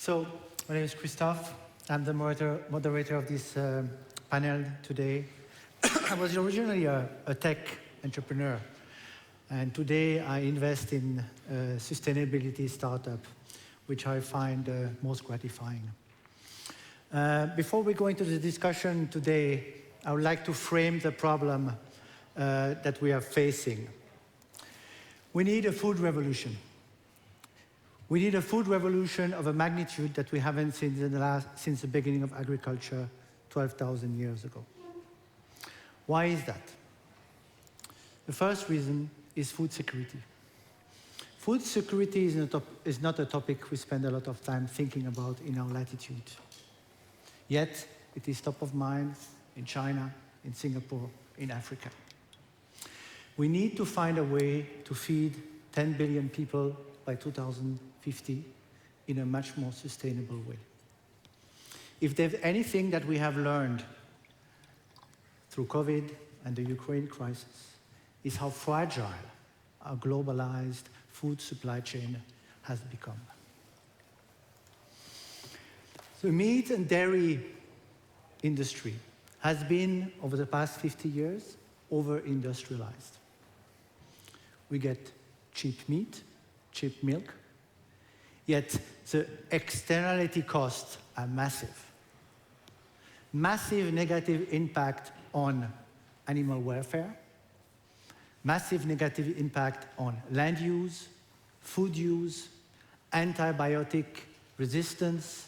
So, my name is Christophe. I'm the moderator of this panel today. I was originally a tech entrepreneur, and today I invest in a sustainability startup, which I find most gratifying. Before we go into the discussion today, I would like to frame the problem that we are facing. We need a food revolution. We need a food revolution of a magnitude that we haven't seen since the beginning of agriculture 12,000 years ago. Why is that? The first reason is food security. Food security is not a topic we spend a lot of time thinking about in our latitude. Yet, it is top of mind in China, in Singapore, in Africa. We need to find a way to feed 10 billion people by 2050 in a much more sustainable way. If there's anything that we have learned through COVID and the Ukraine crisis, is how fragile our globalized food supply chain has become. The meat and dairy industry has been, over the past 50 years, over-industrialized. We get cheap meat, cheap milk, yet the externality costs are massive. Massive negative impact on animal welfare, massive negative impact on land use, food use, antibiotic resistance,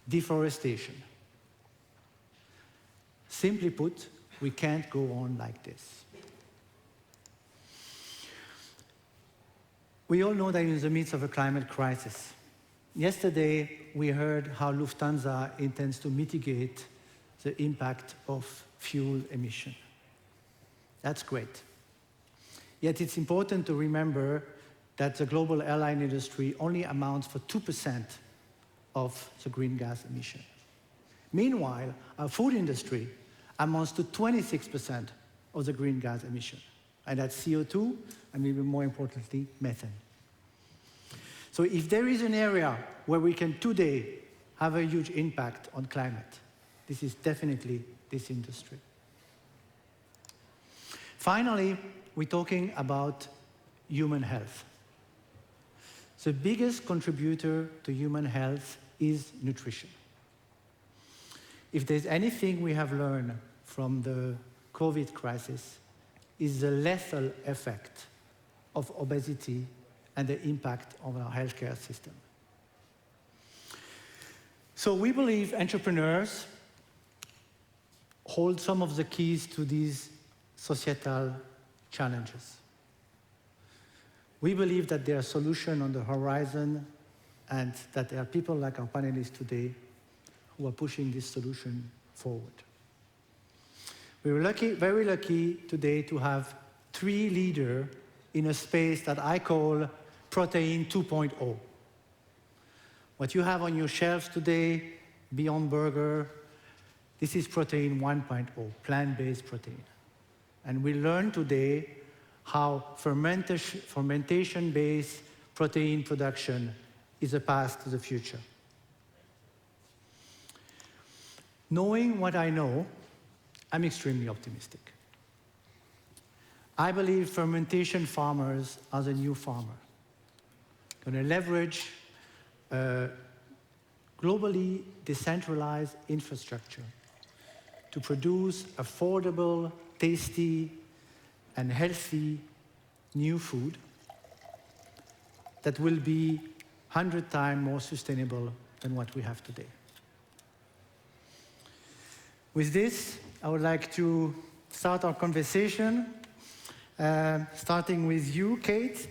deforestation. Simply put, we can't go on like this. We all know that in the midst of a climate crisis. Yesterday, we heard how Lufthansa intends to mitigate the impact of fuel emission. That's great. Yet it's important to remember that the global airline industry only amounts for 2% of the green gas emission. Meanwhile, our food industry amounts to 26% of the green gas emission. And that's CO2, and even more importantly, methane. So if there is an area where we can today have a huge impact on climate, this is definitely this industry. Finally, we're talking about human health. The biggest contributor to human health is nutrition. If there's anything we have learned from the COVID crisis, is the lethal effect of obesity and the impact on our healthcare system. So we believe entrepreneurs hold some of the keys to these societal challenges. We believe that there are solutions on the horizon and that there are people like our panelists today who are pushing this solution forward. We're very lucky today to have 3 leaders in a space that I call Protein 2.0. What you have on your shelves today, Beyond Burger, this is Protein 1.0, plant-based protein. And we learn today how fermentation-based protein production is a path to the future. Knowing what I know, I'm extremely optimistic. I believe fermentation farmers are the new farmer. Going to leverage globally decentralized infrastructure to produce affordable, tasty, and healthy new food that will be 100 times more sustainable than what we have today. With this, I would like to start our conversation, starting with you, Kate.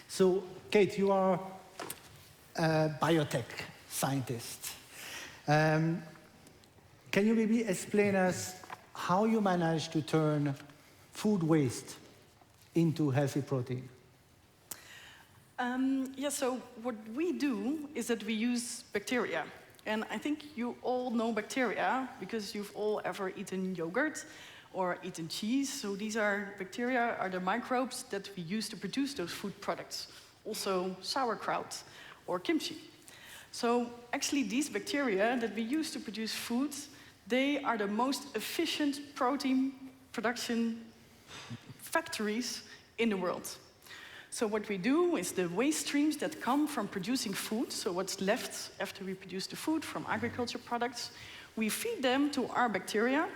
So, Kate, you are a biotech scientist. Can you maybe explain us how you managed to turn food waste into healthy protein? So what we do is that we use bacteria. And I think you all know bacteria because you've all ever eaten yogurt or eaten cheese. So these bacteria are the microbes that we use to produce those food products. Also sauerkraut or kimchi. So actually these bacteria that we use to produce foods, they are the most efficient protein production factories in the world. So what we do is the waste streams that come from producing food, so what's left after we produce the food from agriculture products, we feed them to our bacteria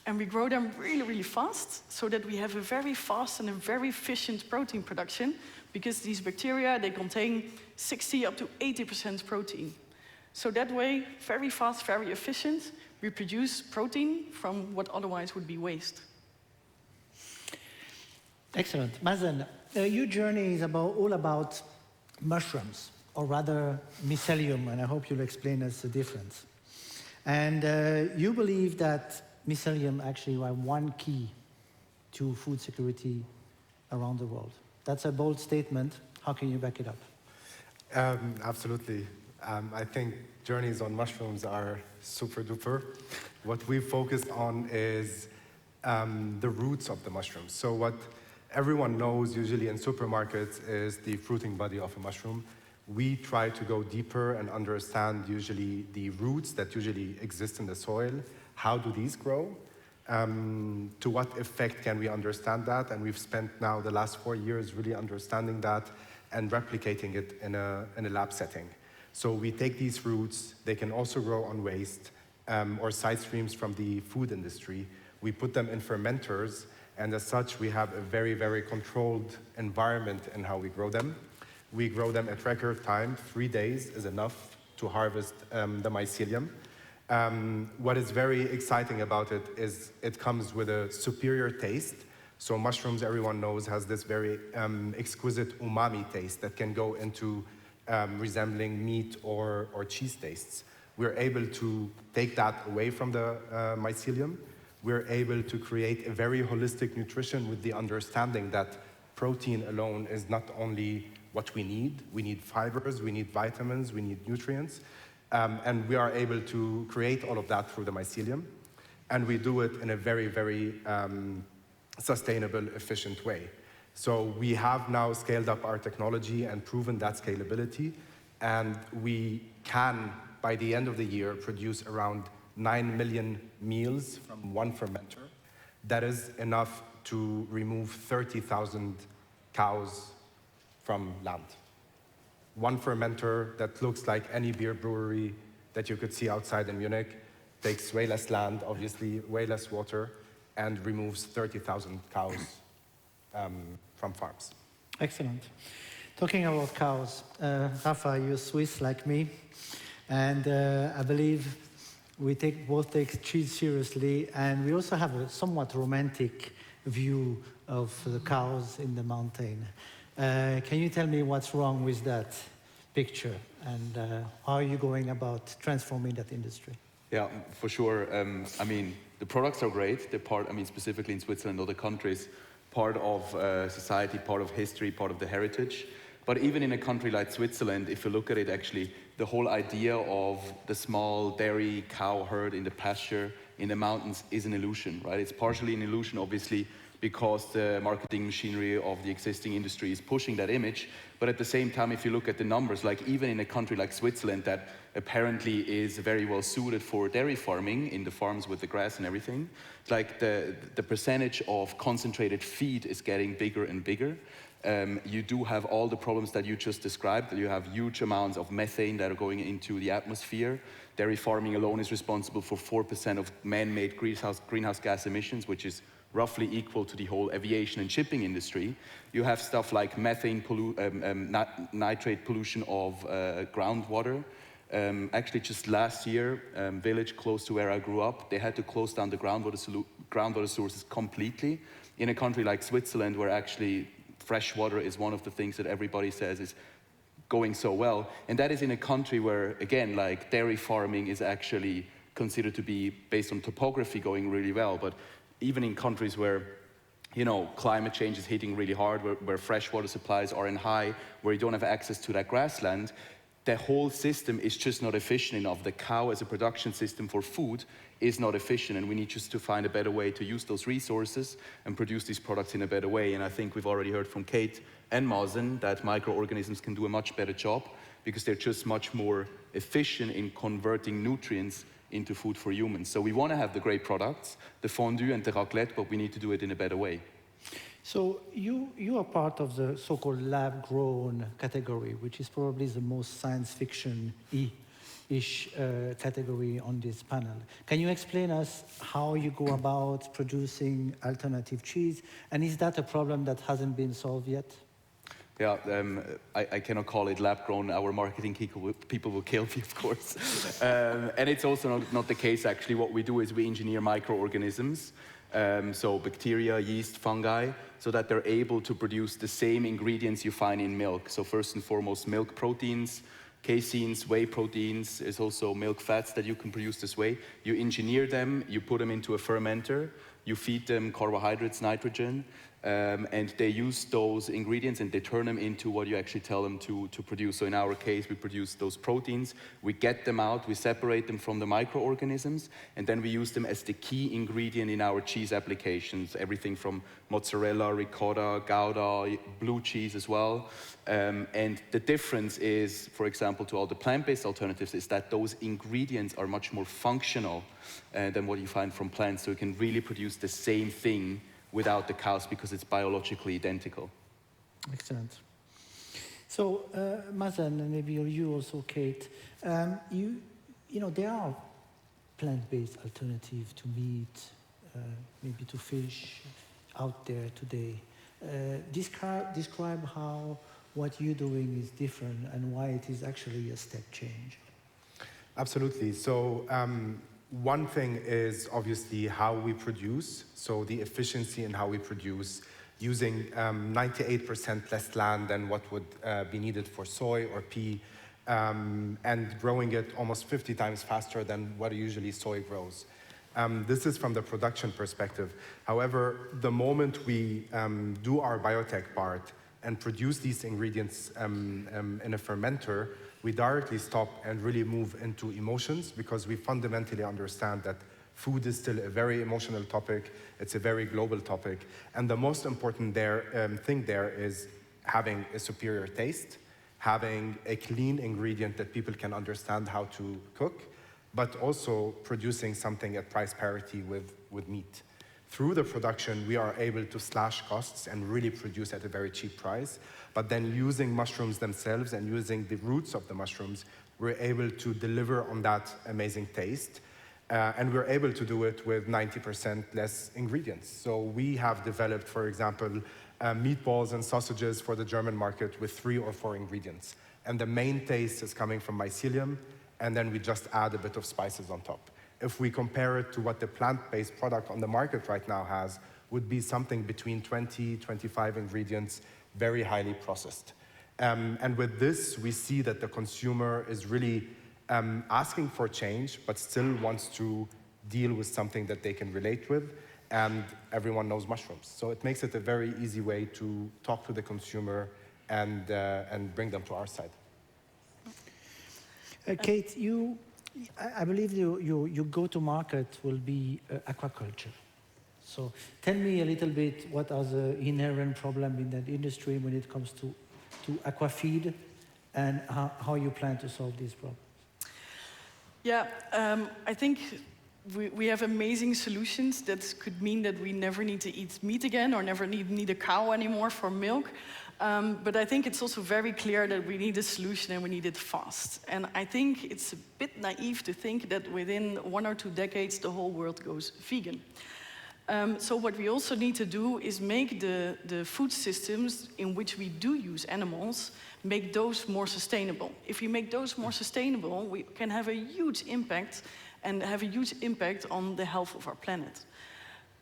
and we grow them really, really fast so that we have a very fast and a very efficient protein production because these bacteria, they contain 60 up to 80% protein. So that way, very fast, very efficient, we produce protein from what otherwise would be waste. Excellent. Mazen, your journey is all about mushrooms, or rather mycelium, and I hope you'll explain us the difference. And you believe that mycelium actually are one key to food security around the world. That's a bold statement. How can you back it up? Absolutely. I think journeys on mushrooms are super duper. What we focused on is the roots of the mushrooms. So what everyone knows usually in supermarkets is the fruiting body of a mushroom. We try to go deeper and understand usually the roots that usually exist in the soil. How do these grow? To what effect can we understand that? And we've spent now the last 4 years really understanding that and replicating it in a lab setting. So we take these roots, they can also grow on waste or side streams from the food industry. We put them in fermenters, and as such, we have a very, very controlled environment in how we grow them. We grow them at record time. 3 days is enough to harvest the mycelium. What is very exciting about it is it comes with a superior taste. So mushrooms, everyone knows, has this very exquisite umami taste that can go into resembling meat or cheese tastes. We're able to take that away from the mycelium. We're able to create a very holistic nutrition with the understanding that protein alone is not only what we need fibers, we need vitamins, we need nutrients, and we are able to create all of that through the mycelium, and we do it in a very, very sustainable, efficient way. So we have now scaled up our technology and proven that scalability, and we can, by the end of the year, produce around 9 million meals from one fermenter. That is enough to remove 30,000 cows from land. One fermenter that looks like any beer brewery that you could see outside in Munich takes way less land, obviously, way less water, and removes 30,000 cows from farms. Excellent. Talking about cows, Rafa, you're Swiss like me, and I believe we both take cheese seriously, and we also have a somewhat romantic view of the cows in the mountain. Can you tell me what's wrong with that picture, and how are you going about transforming that industry? Yeah, for sure. I mean, the products are great. They're part, I mean, specifically in Switzerland and other countries, part of society, part of history, part of the heritage. But even in a country like Switzerland, if you look at it, actually, the whole idea of the small dairy cow herd in the pasture, in the mountains, is an illusion, right? It's partially an illusion, obviously, because the marketing machinery of the existing industry is pushing that image. But at the same time, if you look at the numbers, like even in a country like Switzerland that apparently is very well suited for dairy farming, in the farms with the grass and everything, like the percentage of concentrated feed is getting bigger and bigger. You do have all the problems that you just described. You have huge amounts of methane that are going into the atmosphere. Dairy farming alone is responsible for 4% of man-made greenhouse gas emissions, which is roughly equal to the whole aviation and shipping industry. You have stuff like methane, nitrate pollution of groundwater. Actually, just last year, village close to where I grew up, they had to close down the groundwater sources completely. In a country like Switzerland, where actually fresh water is one of the things that everybody says is going so well. And that is in a country where, again, like dairy farming is actually considered to be, based on topography, going really well. But even in countries where, you know, climate change is hitting really hard, where freshwater supplies are in high, where you don't have access to that grassland, the whole system is just not efficient enough. The cow as a production system for food is not efficient, and we need just to find a better way to use those resources and produce these products in a better way. And I think we've already heard from Kate and Mazen that microorganisms can do a much better job, because they're just much more efficient in converting nutrients into food for humans. So we want to have the great products, the fondue and the raclette, but we need to do it in a better way. So you are part of the so-called lab-grown category, which is probably the most science fiction-ish category on this panel. Can you explain us how you go about producing alternative cheese? And is that a problem that hasn't been solved yet? Yeah, I cannot call it lab-grown. Our marketing people will kill me, of course. And it's also not the case, actually. What we do is we engineer microorganisms, so bacteria, yeast, fungi, so that they're able to produce the same ingredients you find in milk. So first and foremost, milk proteins, caseins, whey proteins. There's also milk fats that you can produce this way. You engineer them, you put them into a fermenter, you feed them carbohydrates, nitrogen, and they use those ingredients and they turn them into what you actually tell them to produce. So in our case, we produce those proteins, we get them out, we separate them from the microorganisms, and then we use them as the key ingredient in our cheese applications, everything from mozzarella, ricotta, Gouda, blue cheese as well. And the difference is, for example, to all the plant-based alternatives, is that those ingredients are much more functional than what you find from plants, so you can really produce the same thing without the cows because it's biologically identical. Excellent. So, Mazen, and maybe you also, Kate, you know, there are plant-based alternatives to meat, maybe to fish out there today. Describe how what you're doing is different and why it is actually a step change. Absolutely. So one thing is obviously how we produce, so the efficiency in how we produce, using 98% less land than what would be needed for soy or pea, and growing it almost 50 times faster than what usually soy grows. This is from the production perspective. However, the moment we do our biotech part and produce these ingredients in a fermenter, we directly stop and really move into emotions, because we fundamentally understand that food is still a very emotional topic. It's a very global topic. And the most important thing there is having a superior taste, having a clean ingredient that people can understand how to cook, but also producing something at price parity with meat. Through the production, we are able to slash costs and really produce at a very cheap price. But then using mushrooms themselves and using the roots of the mushrooms, we're able to deliver on that amazing taste. And we're able to do it with 90% less ingredients. So we have developed, for example, meatballs and sausages for the German market with 3 or 4 ingredients. And the main taste is coming from mycelium, and then we just add a bit of spices on top. If we compare it to what the plant-based product on the market right now has, would be something between 20, 25 ingredients, very highly processed. And with this, we see that the consumer is really asking for change, but still wants to deal with something that they can relate with, and everyone knows mushrooms. So it makes it a very easy way to talk to the consumer and bring them to our side. Kate, I believe your go-to-market will be aquaculture. So tell me a little bit what are the inherent problems in that industry when it comes to aquafeed, and how you plan to solve these problems. Yeah, I think we have amazing solutions that could mean that we never need to eat meat again or never need a cow anymore for milk. But I think it's also very clear that we need a solution and we need it fast. And I think it's a bit naive to think that within 1 or 2 decades the whole world goes vegan. So what we also need to do is make the food systems in which we do use animals, make those more sustainable. If we make those more sustainable, we can have a huge impact and have a huge impact on the health of our planet.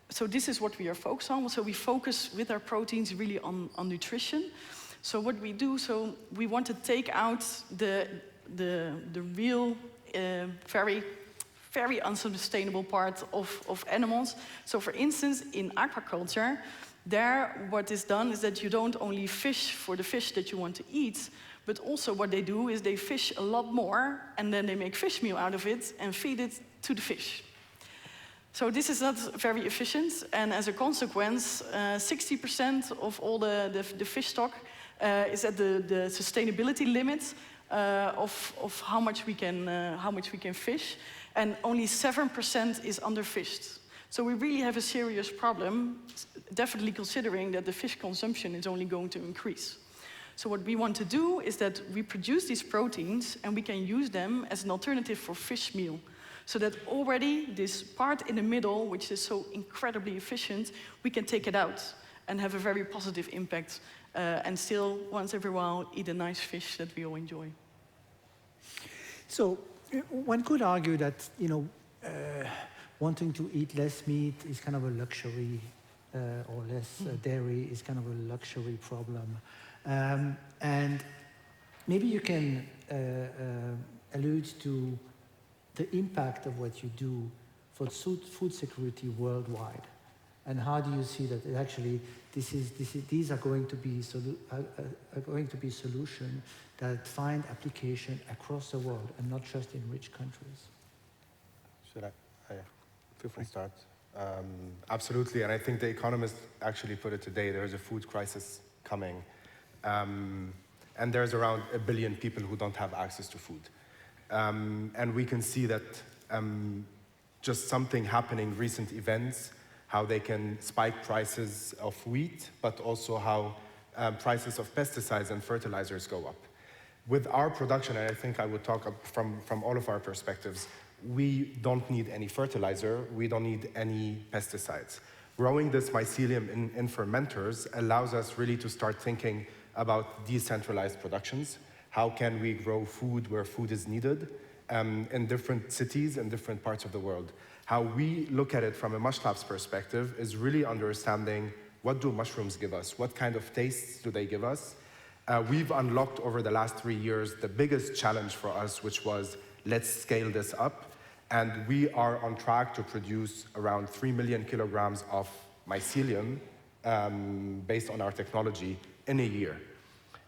So this is what we are focused on. So we focus with our proteins really on nutrition. So what we do, so we want to take out the real very unsustainable part of animals. So for instance, in aquaculture, there what is done is that you don't only fish for the fish that you want to eat, but also what they do is they fish a lot more, and then they make fish meal out of it and feed it to the fish. So this is not very efficient, and as a consequence, 60% of all the fish stock is at the sustainability limit of how much we can fish, and only 7% is underfished. So we really have a serious problem, definitely considering that the fish consumption is only going to increase. So what we want to do is that we produce these proteins and we can use them as an alternative for fish meal. So that already this part in the middle, which is so incredibly efficient, we can take it out and have a very positive impact, and still, once every while, eat a nice fish that we all enjoy. So one could argue that, wanting to eat less meat is kind of a luxury, or less dairy is kind of a luxury problem. And maybe you can allude to the impact of what you do for food security worldwide, and how do you see that actually these are going to be solutions that find application across the world and not just in rich countries? Should I? Feel free to start. Absolutely, and I think the Economist actually put it today. There is a food crisis coming, and there's around 1 billion people who don't have access to food. And we can see that just something happening, recent events, how they can spike prices of wheat, but also how prices of pesticides and fertilizers go up. With our production, and I think I would talk from all of our perspectives, we don't need any fertilizer, we don't need any pesticides. Growing this mycelium in fermenters allows us really to start thinking about decentralized productions. How can we grow food where food is needed in different cities and different parts of the world? How we look at it from a Mushlabs perspective is really understanding, what do mushrooms give us? What kind of tastes do they give us? We've unlocked over the last 3 years the biggest challenge for us, which was, let's scale this up. And we are on track to produce around 3 million kilograms of mycelium based on our technology in a year.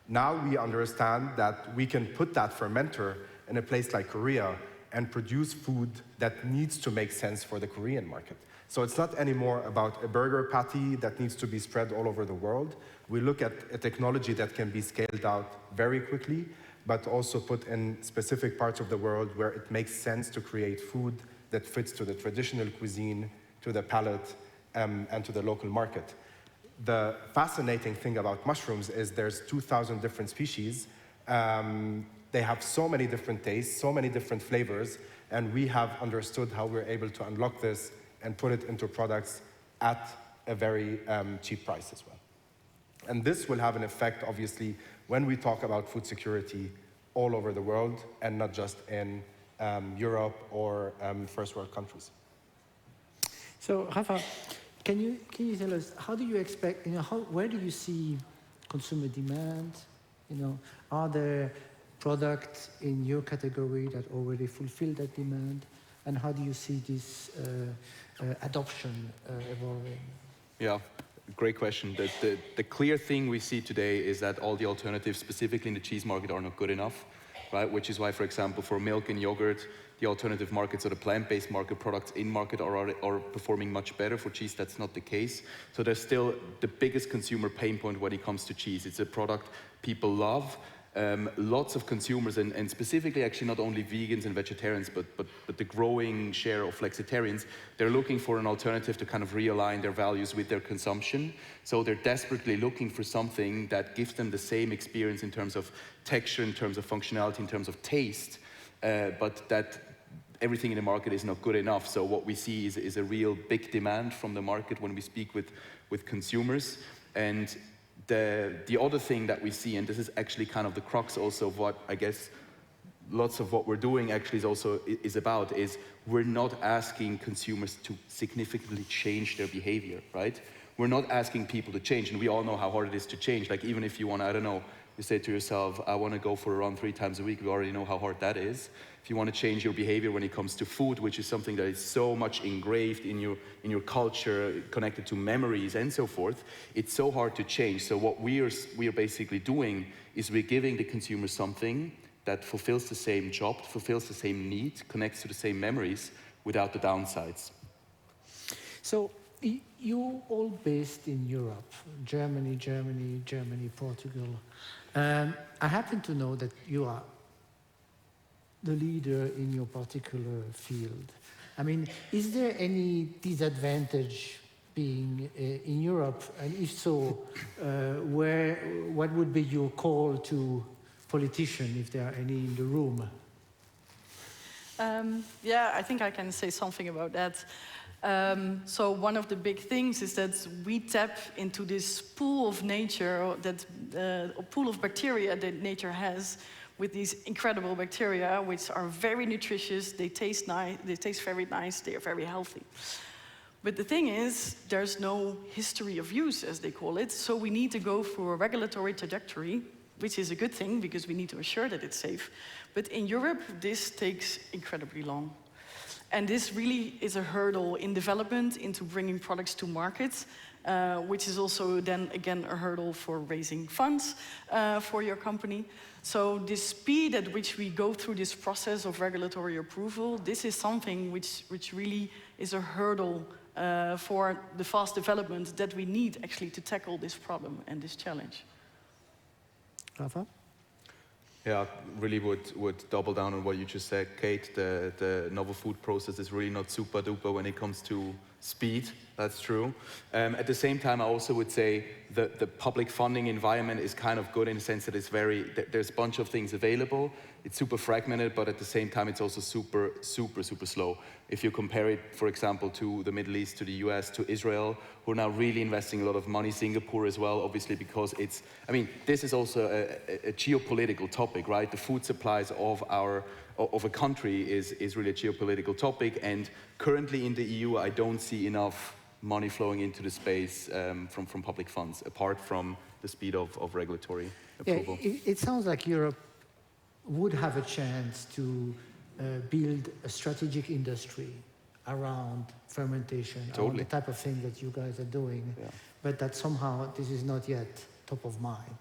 Now we understand that we can put that fermenter in a place like Korea and produce food that needs to make sense for the Korean market. So it's not anymore about a burger patty that needs to be spread all over the world. We look at a technology that can be scaled out very quickly, but also put in specific parts of the world where it makes sense to create food that fits to the traditional cuisine, to the palate, and to the local market. The fascinating thing about mushrooms is there's 2,000 different species. They have so many different tastes, so many different flavors, and we have understood how we're able to unlock this and put it into products at a very cheap price as well. And this will have an effect, obviously, when we talk about food security all over the world and not just in Europe or first world countries. So, Rafa, can you tell us, how do you expect, where do you see consumer demand? Are there products in your category that already fulfill that demand? And how do you see this adoption evolving? Yeah, great question. The clear thing we see today is that all the alternatives, specifically in the cheese market, are not good enough, right? Which is why, for example, for milk and yogurt, the alternative markets or the plant-based market products in market are performing much better. For cheese, that's not the case. So there's still the biggest consumer pain point when it comes to cheese. It's a product people love. Lots of consumers, and specifically actually not only vegans and vegetarians, but the growing share of flexitarians, they're looking for an alternative to kind of realign their values with their consumption. So they're desperately looking for something that gives them the same experience in terms of texture, in terms of functionality, in terms of taste, but that everything in the market is not good enough. So what we see is a real big demand from the market when we speak with consumers. And the other thing that we see, and this is actually kind of the crux also of what I guess lots of what we're doing actually is about, is we're not asking consumers to significantly change their behavior, right? We're not asking people to change, and we all know how hard it is to change. Like even if you want, I don't know, you say to yourself, I want to go for a run 3 times a week, we already know how hard that is. If you want to change your behavior when it comes to food, which is something that is so much engraved in your culture, connected to memories and so forth, it's so hard to change. So what we are basically doing is we're giving the consumer something that fulfills the same job, fulfills the same need, connects to the same memories without the downsides. So you're all based in Europe, Germany, Portugal. I happen to know that you are the leader in your particular field. I mean, is there any disadvantage being in Europe? And if so, what would be your call to politicians, if there are any in the room? Yeah, I think I can say something about that. So one of the big things is that we tap into this pool of nature, that pool of bacteria that nature has, with these incredible bacteria, which are very nutritious. They taste nice. They taste very nice. They are very healthy. But the thing is, there's no history of use, as they call it. So we need to go through a regulatory trajectory, which is a good thing because we need to ensure that it's safe. But in Europe, this takes incredibly long. And this really is a hurdle in development into bringing products to market, which is also then again a hurdle for raising funds for your company. So the speed at which we go through this process of regulatory approval, this is something which really is a hurdle for the fast development that we need actually to tackle this problem and this challenge. Rafa? Yeah, really would double down on what you just said, Kate. The novel food process is really not super duper when it comes to speed. That's true. At the same time, I also would say the public funding environment is kind of good in the sense that it's there's a bunch of things available. It's super fragmented, but at the same time, it's also super slow. If you compare it, for example, to the Middle East, to the US, to Israel, who are now really investing a lot of money, Singapore as well, obviously, because this is also a geopolitical topic, right? The food supplies of a country is really a geopolitical topic, and currently in the EU, I don't see enough money flowing into the space from public funds, apart from the speed of regulatory approval. Yeah, it sounds like Europe would have a chance to build a strategic industry around fermentation, around the type of thing that you guys are doing, but that somehow this is not yet top of mind.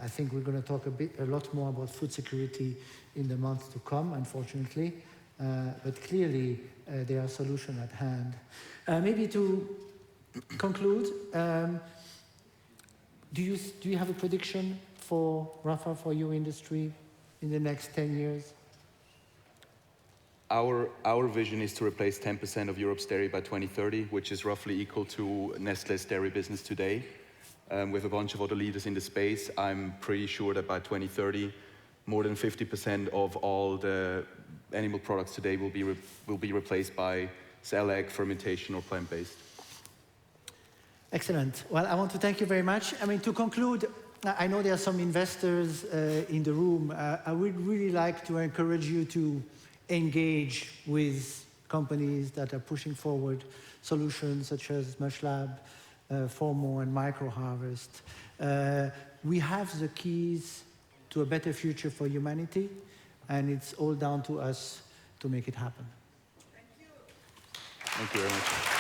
I think we're going to talk a lot more about food security in the months to come, unfortunately, but clearly there are solutions at hand. Maybe to conclude, do you have a prediction for Rafa, for your industry in the next 10 years? Our vision is to replace 10% of Europe's dairy by 2030, which is roughly equal to Nestlé's dairy business today. With a bunch of other leaders in the space, I'm pretty sure that by 2030, more than 50% of all the animal products today will be replaced by cell egg fermentation or plant-based. Excellent. Well, I want to thank you very much. I mean, to conclude, I know there are some investors in the room. I would really like to encourage you to engage with companies that are pushing forward solutions such as Mushlabs, Formo, and Microharvest. We have the keys to a better future for humanity, and it's all down to us to make it happen. Thank you. Thank you very much.